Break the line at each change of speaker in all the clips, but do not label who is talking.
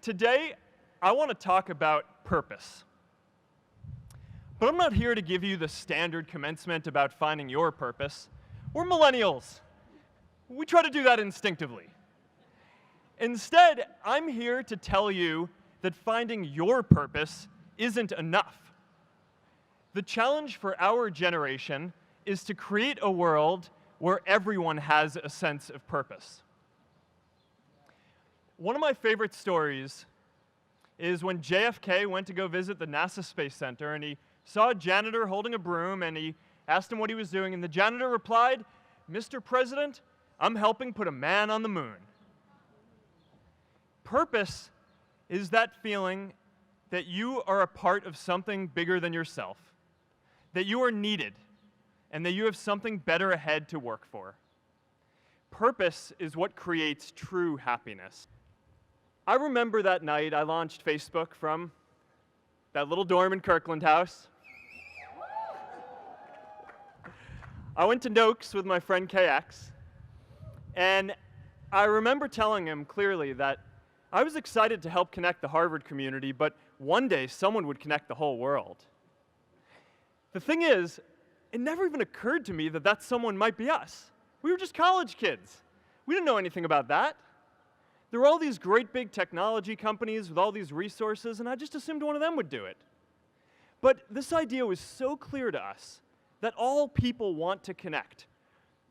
Today, I want to talk about purpose. But I'm not here to give you the standard commencement about finding your purpose. We're millennials. We try to do that instinctively. Instead, I'm here to tell you that finding your purpose isn't enough. The challenge for our generation is to create a world where everyone has a sense of purpose. One of my favorite stories is when JFK went to go visit the NASA Space Center, and he saw a janitor holding a broom, and he asked him what he was doing, and the janitor replied, "Mr. President, I'm helping put a man on the moon." Purpose is that feeling that you are a part of something bigger than yourself, that you are needed, and that you have something better ahead to work for. Purpose is what creates true happiness. I remember that night I launched Facebook from that little dorm in Kirkland House. I went to Noakes with my friend KX, and I remember telling him clearly that I was excited to help connect the Harvard community, but one day someone would connect the whole world. The thing is, it never even occurred to me that that someone might be us. We were just college kids. We didn't know anything about that. There were all these great big technology companies with all these resources, and I just assumed one of them would do it. But this idea was so clear to us that all people want to connect.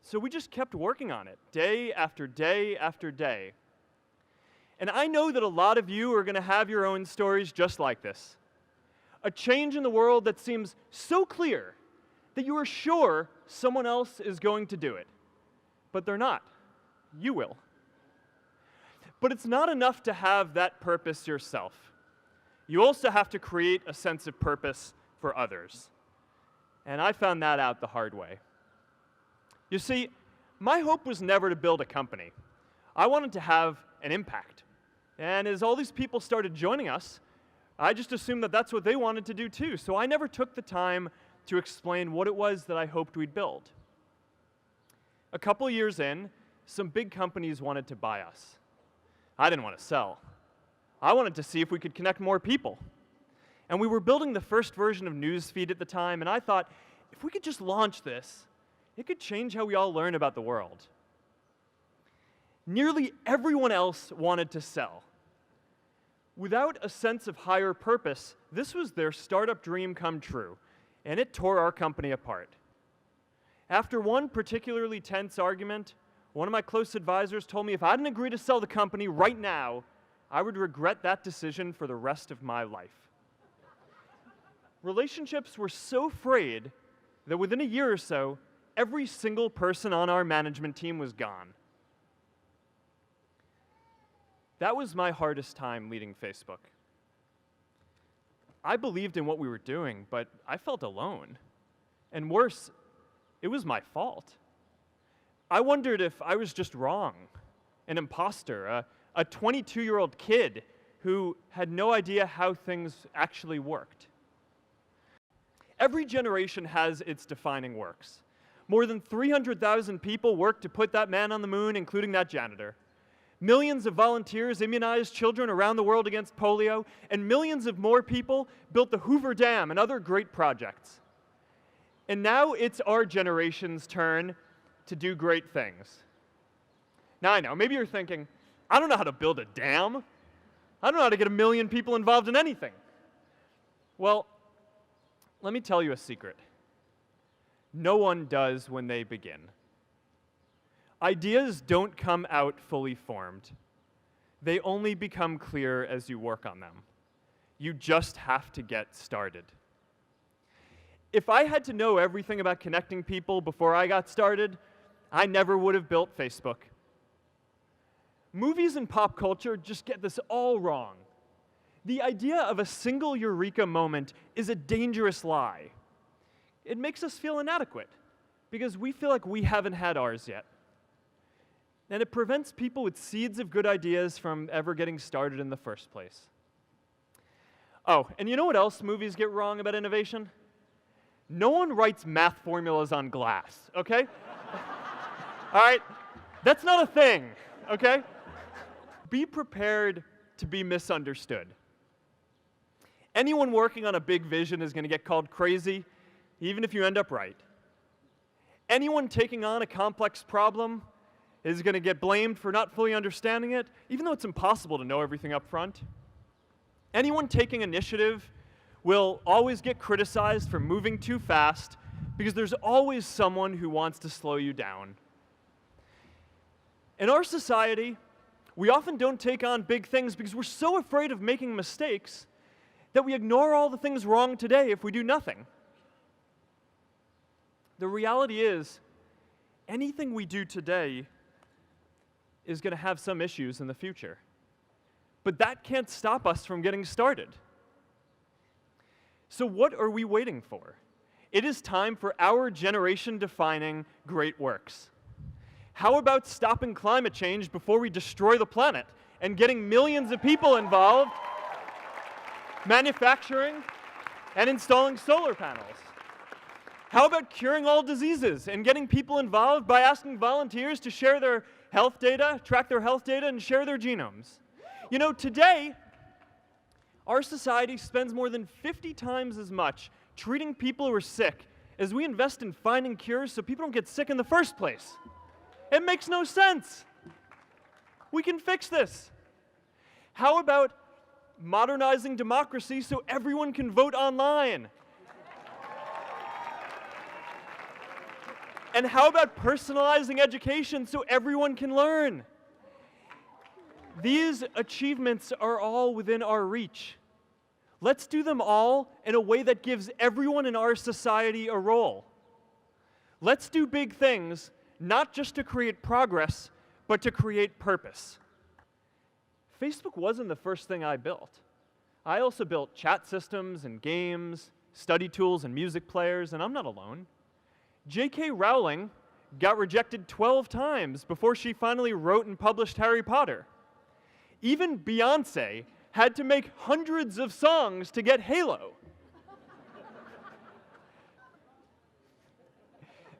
So we just kept working on it, day after day after day. And I know that a lot of you are going to have your own stories just like this. A change in the world that seems so clear that you are sure someone else is going to do it. But they're not. You will. But it's not enough to have that purpose yourself. You also have to create a sense of purpose for others. And I found that out the hard way. You see, my hope was never to build a company. I wanted to have an impact. And as all these people started joining us, I just assumed that that's what they wanted to do too. So I never took the time to explain what it was that I hoped we'd build. A couple years in, some big companies wanted to buy us. I didn't want to sell. I wanted to see if we could connect more people. And we were building the first version of Newsfeed at the time, and I thought, if we could just launch this, it could change how we all learn about the world. Nearly everyone else wanted to sell. Without a sense of higher purpose, this was their startup dream come true, and it tore our company apart. After one particularly tense argument, one of my close advisors told me if I didn't agree to sell the company right now, I would regret that decision for the rest of my life. Relationships were so frayed that within a year or so, every single person on our management team was gone. That was my hardest time leading Facebook. I believed in what we were doing, but I felt alone. And worse, it was my fault. I wondered if I was just wrong, an imposter, a 22-year-old kid who had no idea how things actually worked. Every generation has its defining works. More than 300,000 people worked to put that man on the moon, including that janitor. Millions of volunteers immunized children around the world against polio, and millions of more people built the Hoover Dam and other great projects. And now it's our generation's turn to do great things. Now I know, maybe you're thinking, I don't know how to build a dam. I don't know how to get 1 million people involved in anything. Well, let me tell you a secret. No one does when they begin. Ideas don't come out fully formed. They only become clear as you work on them. You just have to get started. If I had to know everything about connecting people before I got started, I never would have built Facebook. Movies and pop culture just get this all wrong. The idea of a single eureka moment is a dangerous lie. It makes us feel inadequate because we feel like we haven't had ours yet. And it prevents people with seeds of good ideas from ever getting started in the first place. Oh, and you know what else movies get wrong about innovation? No one writes math formulas on glass, okay? All right? That's not a thing, okay? Be prepared to be misunderstood. Anyone working on a big vision is going to get called crazy, even if you end up right. Anyone taking on a complex problem is going to get blamed for not fully understanding it, even though it's impossible to know everything up front. Anyone taking initiative will always get criticized for moving too fast, because there's always someone who wants to slow you down. In our society, we often don't take on big things because we're so afraid of making mistakes that we ignore all the things wrong today if we do nothing. The reality is, anything we do today is going to have some issues in the future. But that can't stop us from getting started. So what are we waiting for? It is time for our generation-defining great works. How about stopping climate change before we destroy the planet and getting millions of people involved manufacturing and installing solar panels? How about curing all diseases and getting people involved by asking volunteers to share their health data, track their health data, and share their genomes? You know, today, our society spends more than 50 times as much treating people who are sick as we invest in finding cures so people don't get sick in the first place. It makes no sense. We can fix this. How about modernizing democracy so everyone can vote online? And how about personalizing education so everyone can learn? These achievements are all within our reach. Let's do them all in a way that gives everyone in our society a role. Let's do big things, not just to create progress, but to create purpose. Facebook wasn't the first thing I built. I also built chat systems and games, study tools and music players, and I'm not alone. J.K. Rowling got rejected 12 times before she finally wrote and published Harry Potter. Even Beyoncé had to make hundreds of songs to get Halo.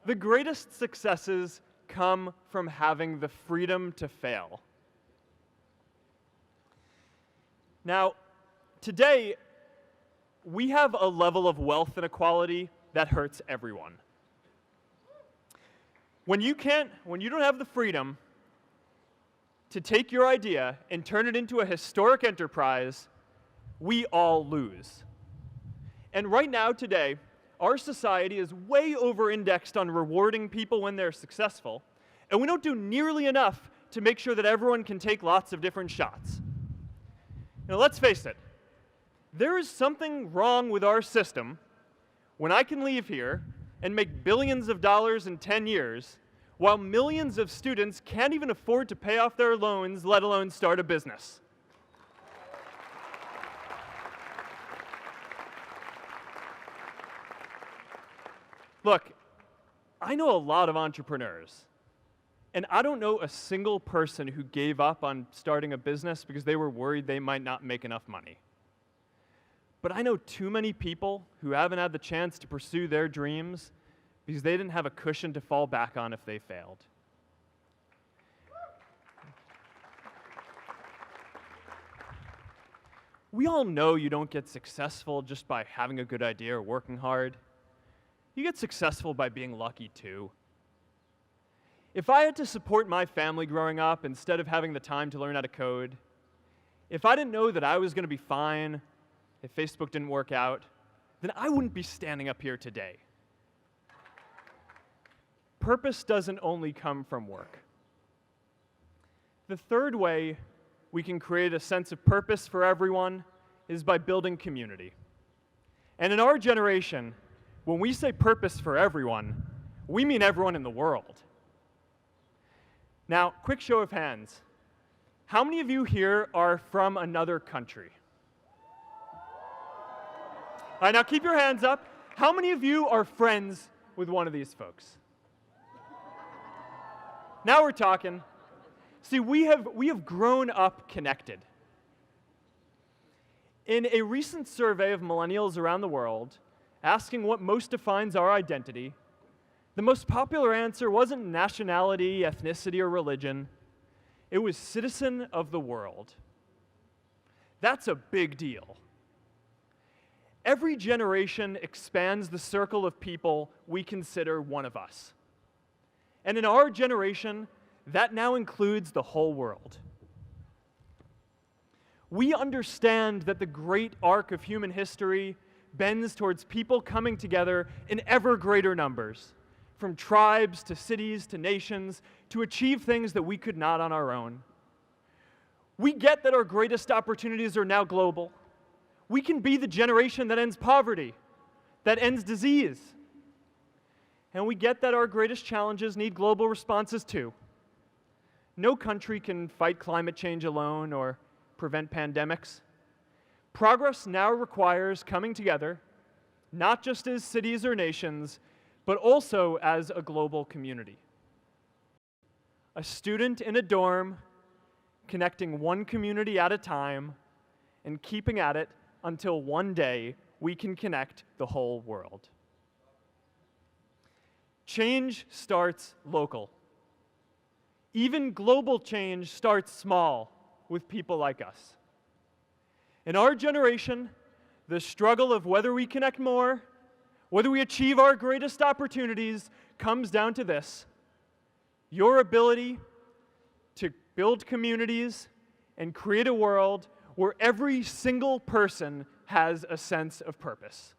The greatest successes come from having the freedom to fail. Now, today, we have a level of wealth inequality that hurts everyone. When you don't have the freedom to take your idea and turn it into a historic enterprise, we all lose. And right now, today, our society is way over-indexed on rewarding people when they're successful, and we don't do nearly enough to make sure that everyone can take lots of different shots. Now, let's face it, there is something wrong with our system when I can leave here and make billions of dollars in 10 years, while millions of students can't even afford to pay off their loans, let alone start a business. Look, I know a lot of entrepreneurs, and I don't know a single person who gave up on starting a business because they were worried they might not make enough money. But I know too many people who haven't had the chance to pursue their dreams because they didn't have a cushion to fall back on if they failed. We all know you don't get successful just by having a good idea or working hard. You get successful by being lucky too. If I had to support my family growing up instead of having the time to learn how to code, if I didn't know that I was going to be fine if Facebook didn't work out, then I wouldn't be standing up here today. Purpose doesn't only come from work. The third way we can create a sense of purpose for everyone is by building community. And in our generation, when we say purpose for everyone, we mean everyone in the world. Now, quick show of hands. How many of you here are from another country? All right, now keep your hands up. How many of you are friends with one of these folks? Now we're talking. See, we have grown up connected. In a recent survey of millennials around the world, asking what most defines our identity, the most popular answer wasn't nationality, ethnicity, or religion. It was citizen of the world. That's a big deal. Every generation expands the circle of people we consider one of us. And in our generation, that now includes the whole world. We understand that the great arc of human history bends towards people coming together in ever greater numbers, from tribes to cities to nations, to achieve things that we could not on our own. We get that our greatest opportunities are now global. We can be the generation that ends poverty, that ends disease. And we get that our greatest challenges need global responses too. No country can fight climate change alone or prevent pandemics. Progress now requires coming together, not just as cities or nations, but also as a global community. A student in a dorm, connecting one community at a time, and keeping at it until one day we can connect the whole world. Change starts local. Even global change starts small with people like us. In our generation, the struggle of whether we connect more, whether we achieve our greatest opportunities, comes down to this: your ability to build communities and create a world where every single person has a sense of purpose.